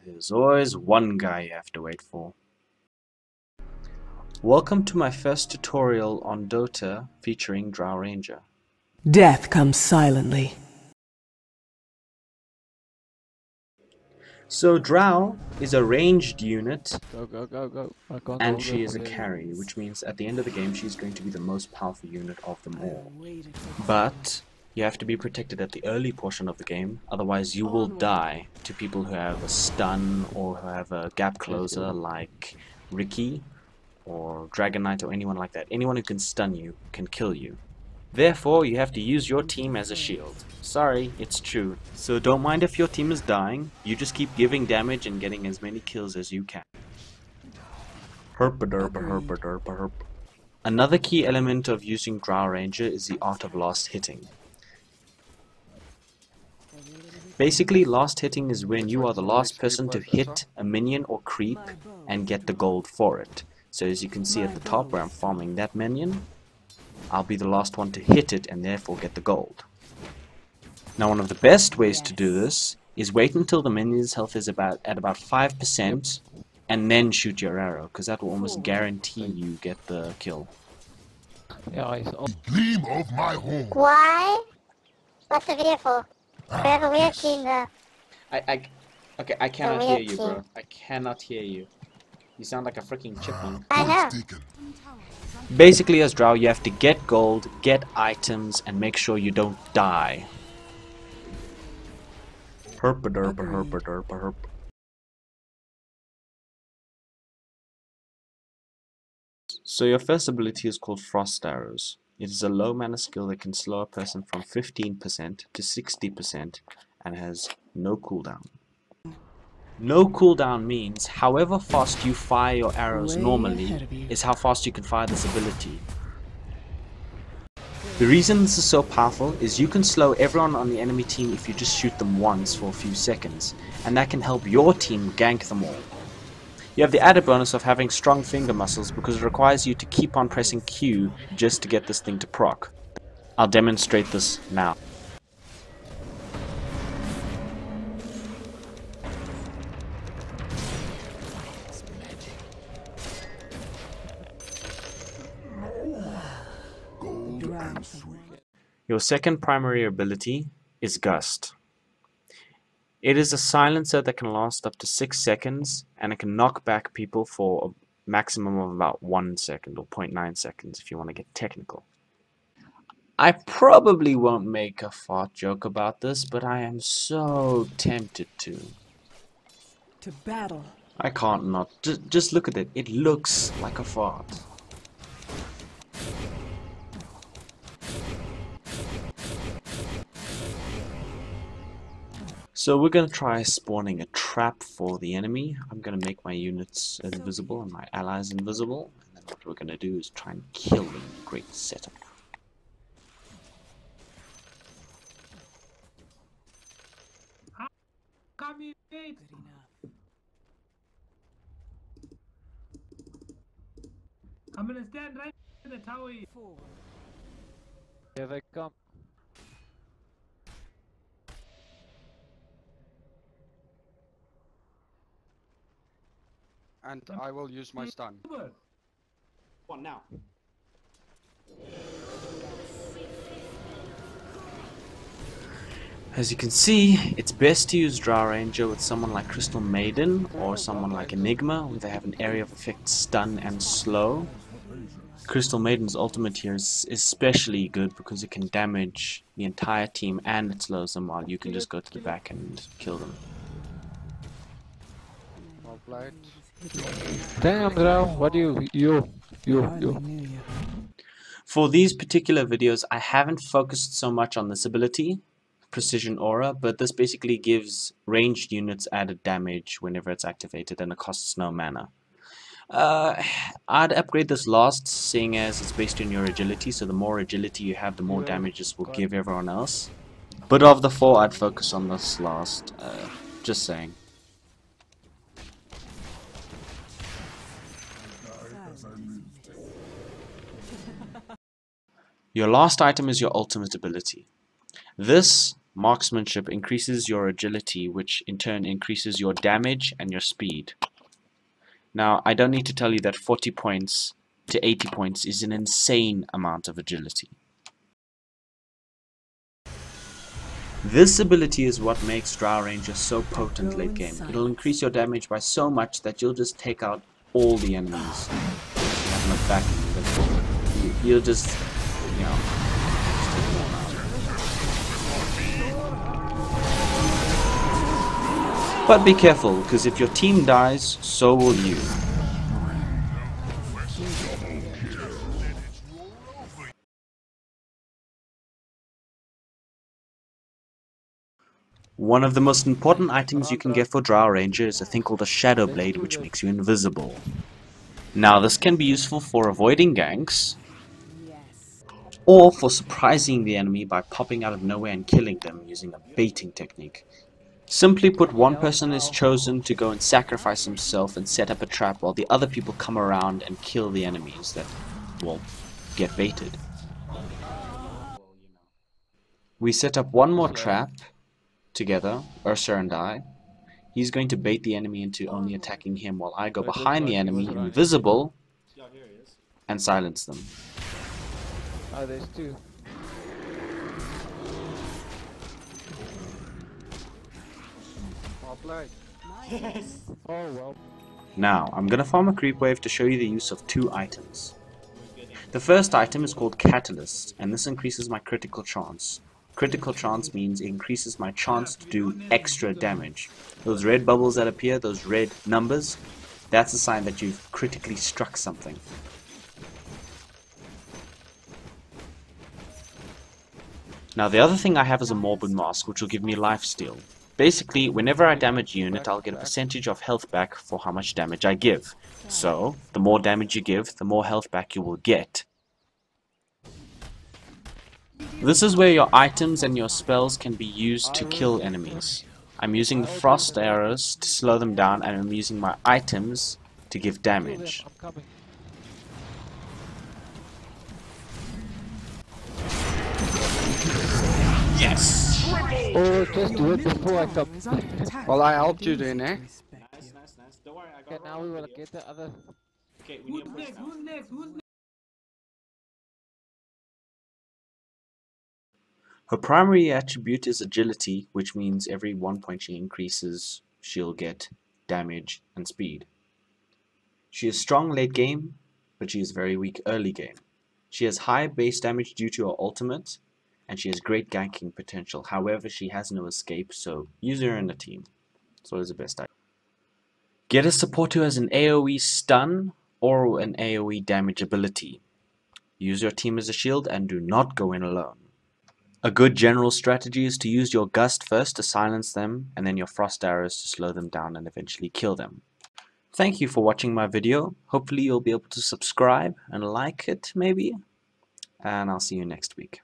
There's always one guy you have to wait for. Welcome to my first tutorial on Dota featuring Drow Ranger. Death comes silently. So Drow is a ranged unit, Go. I can't and hold she it is a for you. carry, which means at the end of the game she's going to be the most powerful unit of them all. But you have to be protected at the early portion of the game, otherwise you will die to people who have a stun or who have a gap closer like Ricky or Dragon Knight or anyone like that. Anyone who can stun you can kill you. Therefore, you have to use your team as a shield. Sorry, it's true. So don't mind if your team is dying, you just keep giving damage and getting as many kills as you can. Herp. Another key element of using Drow Ranger is the art of last hitting. Basically, last hitting is when you are the last person to hit a minion or creep and get the gold for it. So as you can see at the top where I'm farming that minion, I'll be the last one to hit it and therefore get the gold. Now one of the best ways to do this is wait until the minion's health is at about 5% and then shoot your arrow, because that will almost guarantee you get the kill. Yeah, he's up. Gleam of my home. Why? What's the video for? We have a weird team there. Okay, I cannot hear you, bro. I cannot hear you. You sound like a freaking chipmunk. I know. Taken. Basically, as Drow, you have to get gold, get items, and make sure you don't die. Herp. So your first ability is called Frost Arrows. It is a low mana skill that can slow a person from 15% to 60% and has no cooldown. No cooldown means however fast you fire your arrows normally is how fast you can fire this ability. The reason this is so powerful is you can slow everyone on the enemy team if you just shoot them once for a few seconds, and that can help your team gank them all. You have the added bonus of having strong finger muscles because it requires you to keep on pressing Q just to get this thing to proc. I'll demonstrate this now. Your second primary ability is Gust. It is a silencer that can last up to 6 seconds, and it can knock back people for a maximum of about 1 second or 0.9 seconds if you want to get technical. I probably won't make a fart joke about this, but I am so tempted to. To battle. I can't not. Just look at it. It looks like a fart. So we're going to try spawning a trap for the enemy. I'm going to make my units invisible and my allies invisible. And then what we're going to do is try and kill them. Great setup. Good enough. I'm gonna stand right in the tower. Here they come. And I will use my stun. What now? As you can see, it's best to use Drow Ranger with someone like Crystal Maiden or someone like Enigma, where they have an area of effect stun and slow. Crystal Maiden's ultimate here is especially good because it can damage the entire team and it slows them, while you can just go to the back and kill them. Well played. Damn, Drow, what do you. For these particular videos, I haven't focused so much on this ability, Precision Aura, but this basically gives ranged units added damage whenever it's activated and it costs no mana. I'd upgrade this last, seeing as it's based on your agility, so the more agility you have, the more damage this will give everyone else. But of the four, I'd focus on this last, just saying. Your last item is your ultimate ability. This Marksmanship increases your agility, which in turn increases your damage and your speed. Now, I don't need to tell you that 40 points to 80 points is an insane amount of agility. This ability is what makes Drow Ranger so potent late game. It'll increase your damage by so much that you'll just take out all the enemies. You have enough backing, but you'll just, you know, just take them out. But be careful, because if your team dies, so will you. One of the most important items you can get for Drow Ranger is a thing called a Shadow Blade, which makes you invisible. Now, this can be useful for avoiding ganks, or for surprising the enemy by popping out of nowhere and killing them using a baiting technique. Simply put, one person is chosen to go and sacrifice himself and set up a trap while the other people come around and kill the enemies that will get baited. We set up one more trap together, Ursa and I. He's going to bait the enemy into only attacking him while I go behind the enemy, invisible, and silence them. Oh, there's two. Well played. Oh, well. Now, I'm gonna farm a creep wave to show you the use of two items. The first item is called Catalyst, and this increases my critical chance. Critical chance means it increases my chance to do extra damage. Those red bubbles that appear, those red numbers, that's a sign that you've critically struck something. Now the other thing I have is a Morbid Mask, which will give me lifesteal. Basically, whenever I damage a unit, I'll get a percentage of health back for how much damage I give. So, the more damage you give, the more health back you will get. This is where your items and your spells can be used to kill enemies. I'm using the frost arrows to slow them down, and I'm using my items to give damage. I'm coming. Yes! Oh, just do it before I come. Well, I helped you then, eh? Nice. Don't worry, I Okay, now we will get the other. Okay, Who's next? Who's next? Who's next? Her primary attribute is agility, which means every 1 point she increases, she'll get damage and speed. She is strong late game, but she is very weak early game. She has high base damage due to her ultimate, and she has great ganking potential. However, she has no escape, so use her in a team. So it's the best idea. Get a support who has an AoE stun or an AoE damage ability. Use your team as a shield and do not go in alone. A good general strategy is to use your gust first to silence them, and then your frost arrows to slow them down and eventually kill them. Thank you for watching my video. Hopefully you'll be able to subscribe and like it maybe, and I'll see you next week.